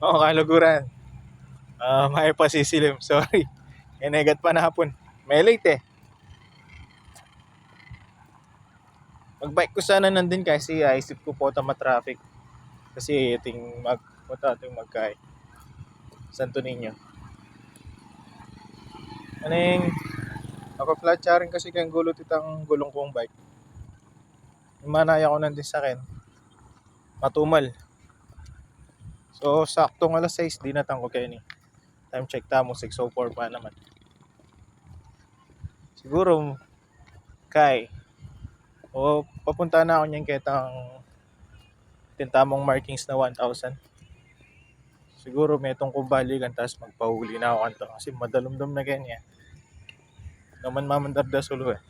Oo, kaluguran. May pasisilim. Sorry. Enegat pa na hapon. May late eh. Magbike ko sana nandun kasi isip ko po tama traffic. Kasi iting punta ating magkay. Santo Niño. Ano yung flat charing kasi kayang gulot itang gulong kong bike. Manaya ko nandun sa akin. Matumal. So, saktong alas 6, di natang ko kayo ni. Time check tamo, 6:04 pa naman. Siguro, kay. O, papunta na ako niyan kitang tintamong markings na 1,000. Siguro may itong kumbaligan, tapos magpahuli na ako kanto. Kasi madalumdum na ganyan. Naman mamandar da sulo eh.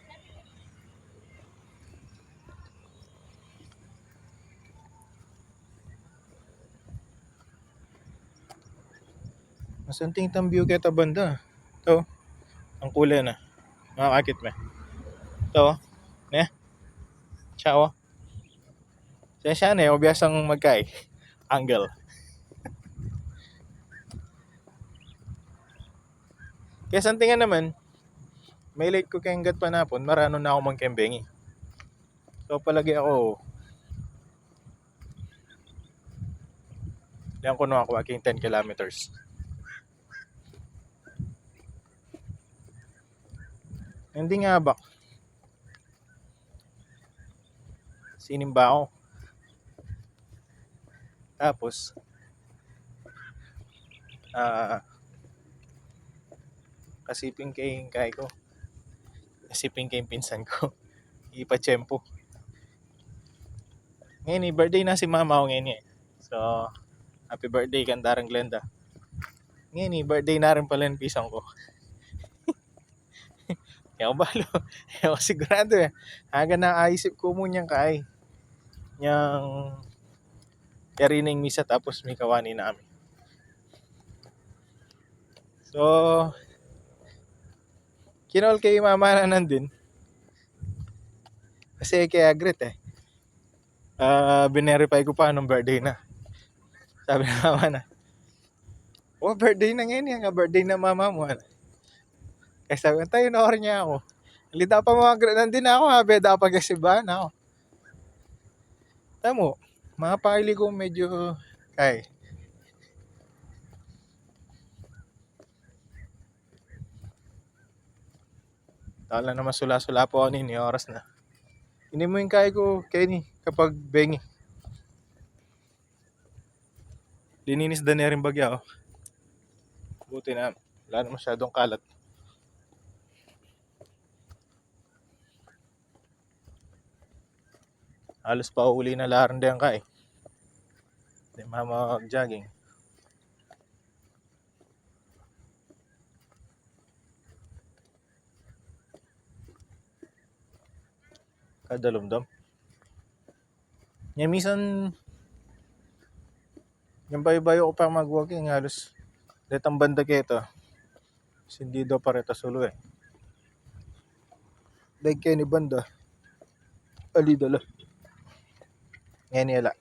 Masanting tambio kita banda. Ito, ang kulay na. Makakakit me. Ito, ne? Ciao. Siya na, obiyasang magkay. Angle. Kaya santingan naman, may late ko kayang gat panapon, marano na ako magkembengi. So palagi ako, diyan ko na ako aking 10 kilometers. Hindi nga ba? Sinimba ako. Tapos, kasiping kay ko. Kasiping kay pinsan ko. Ipatsyempo. Ngayon birthday na si mama ko ngayon eh. So, happy birthday Kandarang Glenda. Ngayon birthday na rin pala ng pisang ko. Kaya ako balo. Kaya ako sigurado eh. Haga na aisip ko mo niyang kay. Niyang karining misa tapos may kawani namin. So, kinol kay mama na nandun. Kasi kaya agrit eh. Binerify ko pa anong birthday na. Sabi ng mama na, oh, birthday na ngayon yan. Birthday na mama mo. Kaya sabi ko, tayo na niya ako. Halita pa mga nandun ako ha. Beda pa kasi ba na ako. Tamo, mga pakili ko medyo kay. Tala na masula-sula po ako nini. Oras na. Hindi mo yung kaya ko, Kenny, kapag bengi. Lininis da na rin bagya, oh. Buti na, wala na masyadong kalat. Halos pa uli na laran din ka eh. Hindi mag-jogging. Kadalumdom. Yan minsan, yung bayo-bayo ko pa mag-walking, halos letang banda keto. Hindi daw pareta sulo eh. Like kayo ni banda. Alidala. Ngayon nila.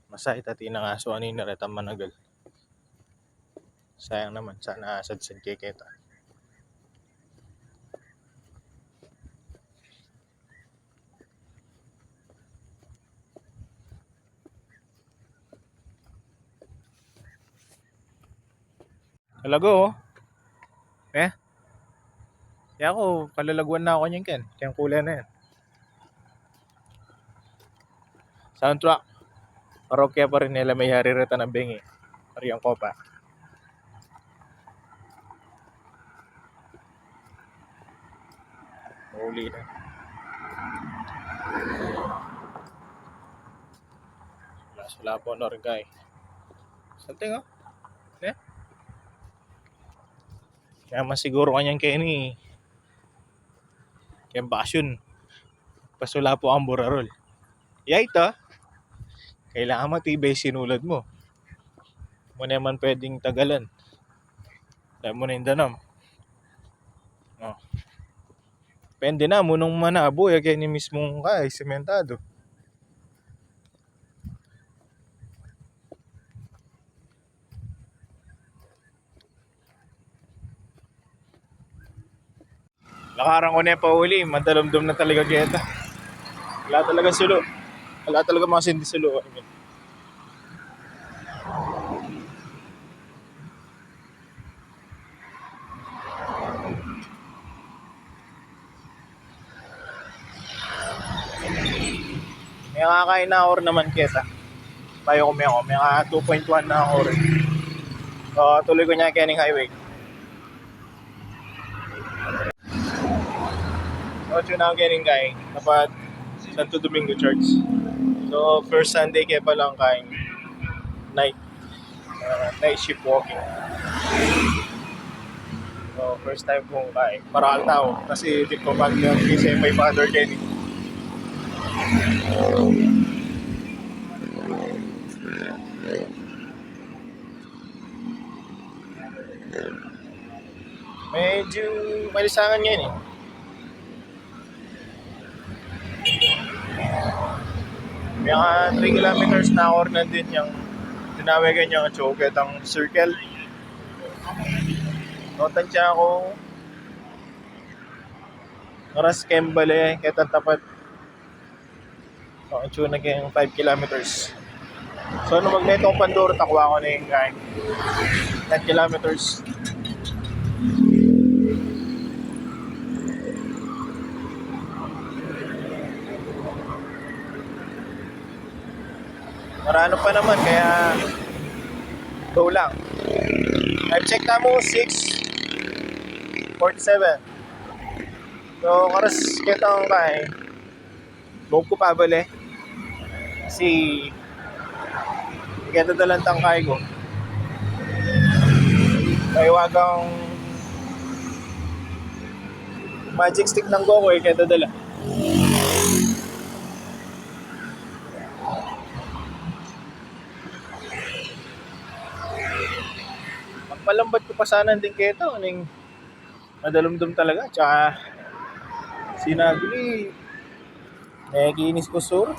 Masahit at inangaso anin na retang managal. Sayang naman, sana asad-sad keketa. Talaga oh. Eh? Kaya ako, kalalagwan na ako niyan Ken. Kaya kulay na yan. Soundtrack. Parokya pa rin nila may haririta ng bengi. Pariyang kopa. Uli na. Wala po na rin kay. Something oh. Eh? Kaya masiguro kanyang Kenny. Kaya basyon. Pasula po ang burarol. Yeah, ito. Kailangan matibay sinulad mo. Muna naman pwedeng tagalan. Dahil mo na yung danam. Oh. Pende na mo nung manabo, kaya ni mismong kay, sementado. Lakaran ko na yung pauli, madalumdum na talaga kita. Wala talaga sulo. Wala talaga mga sindi sulo. I mean. May kakain na or naman kita. Bayo ko may ako. May 2.1 na or. So, tuloy ko niya Kening Highway. So, yun ang Kening Kay. Dapat Santo Domingo Church. So, first Sunday kaya pa lang kain. Night. Night shift walking. So, first time kong kain. Para tao. Kasi di ko pag kasi may father Kenny. Medyo malisangan ngayon eh. May mga 3 kilometers na or na din yung tinawagan yung choket ang circle. Notansya ako oras Kembale kahit ang tapat. So, ang tune naging 5 kilometers. So, nung magneto akong Pandoro, takwa ko na yung kain. 10 kilometers. Marano pa naman, kaya go lang. I've checked na mo 6:47. So, karas kitang kain. Go ko pa bali. Kasi kaya dalang tangkay ko. Kaiwagang magic stick ng go ko kaya dadala. Magpalambat ko pa sana din keto. Aning madalumdum talaga. Tsaka sinaguli. Nakikinis ko sur.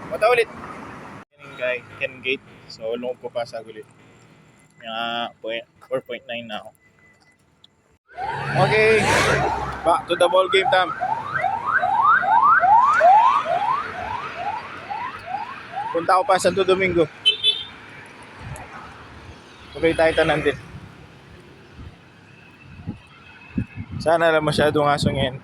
Mata ulit. Ken Gate. So, lungkot ko pa sa gulit. May 4.9 na ako. Okay. Back to the ball game time. Punta ako pa sa Santo Domingo. Sabay tayo tanan din. Sana lang masyadong aso ngayon.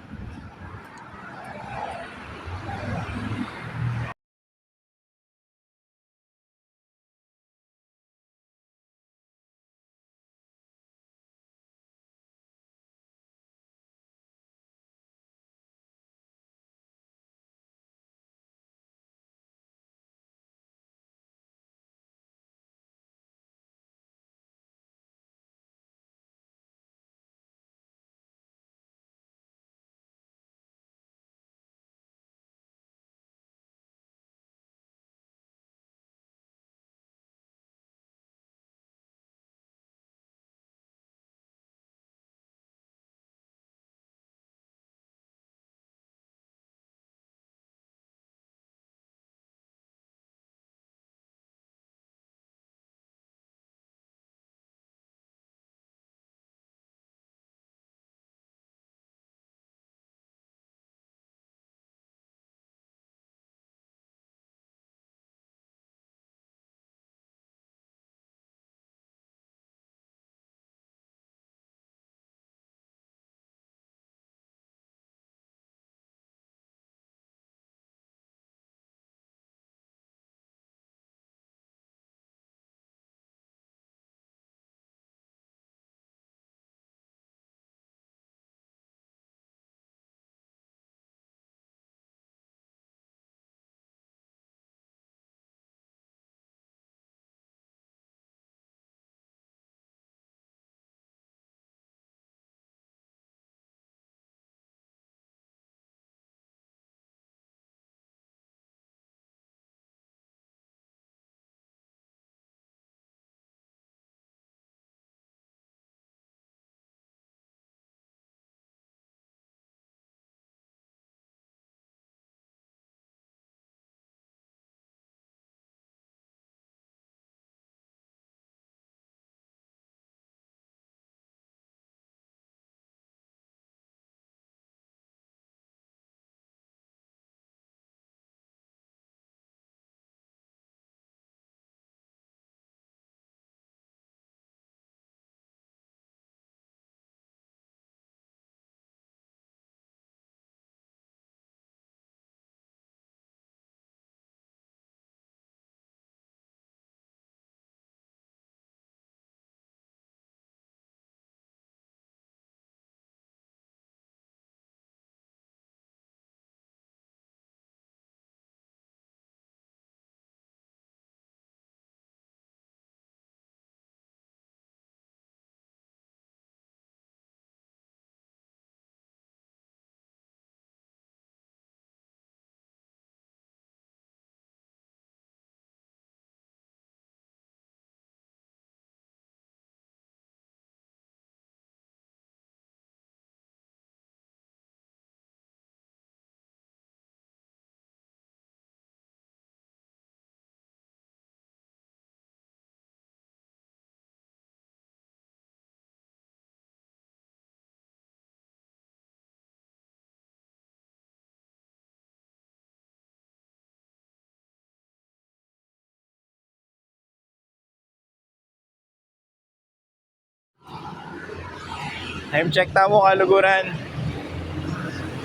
Time check tamo Kaluguran.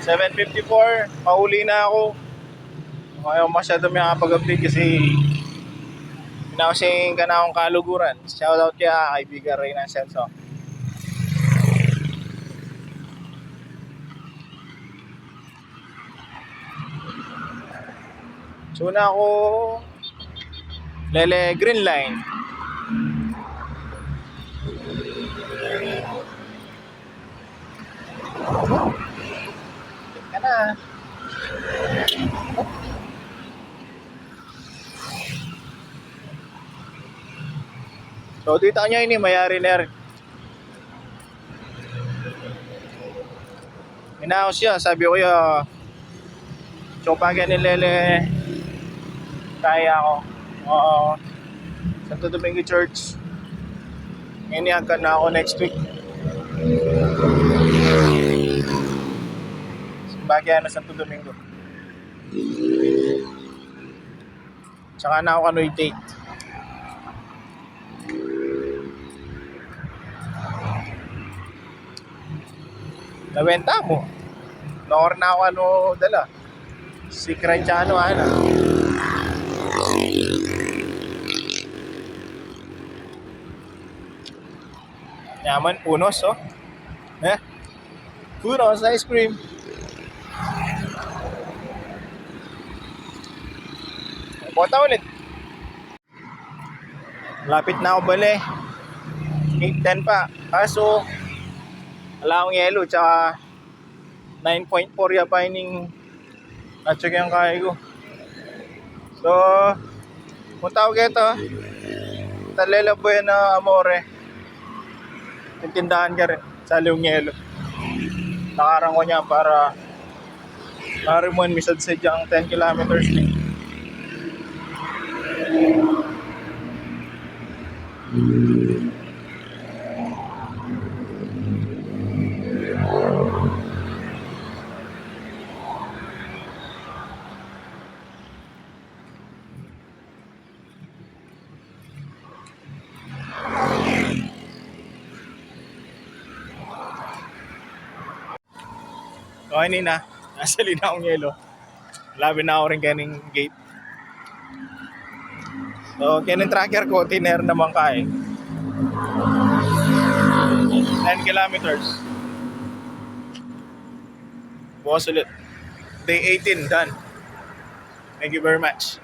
7:54. Pauli na ako. Ayaw masyado may nakapag-update kasi pinakasing ka na akong Kaluguran. Shoutout kaya kaibigan Reyna Celso. So na ako Lele Green Line. Ka na. So dito nyo ini mayari na rin. Inaos siya, sabi ko ya Chopagyan ni Lele kaya ako. Oo. Santo Domingo Church. Iniagkan na ako next week. Bagay na Santo Domingo. Tsaka na ako Canoy Date. Nabenta mo. Noor na ako dala. Si Cranchano Yaman, punos oh. Punos ice cream. Bota ulit. Lapit na ako bali. 8:10 pa. Kaso wala akong yelo tsaka 9.4 pa ining at-check yung kaya ko. So punta ako ito Talela Buena Amore. Tindahan ka rin sa Leong Yelo. Nakarang ko niya para marimuan misad sa diyang 10 kilometers din. Okay nina, nasa Linaong Yelo. Labi na ako rin kaning gate. So, kaning tracker ko, tiner naman kaya. 10 kilometers. Bukas ulit. Day 18, done. Thank you very much.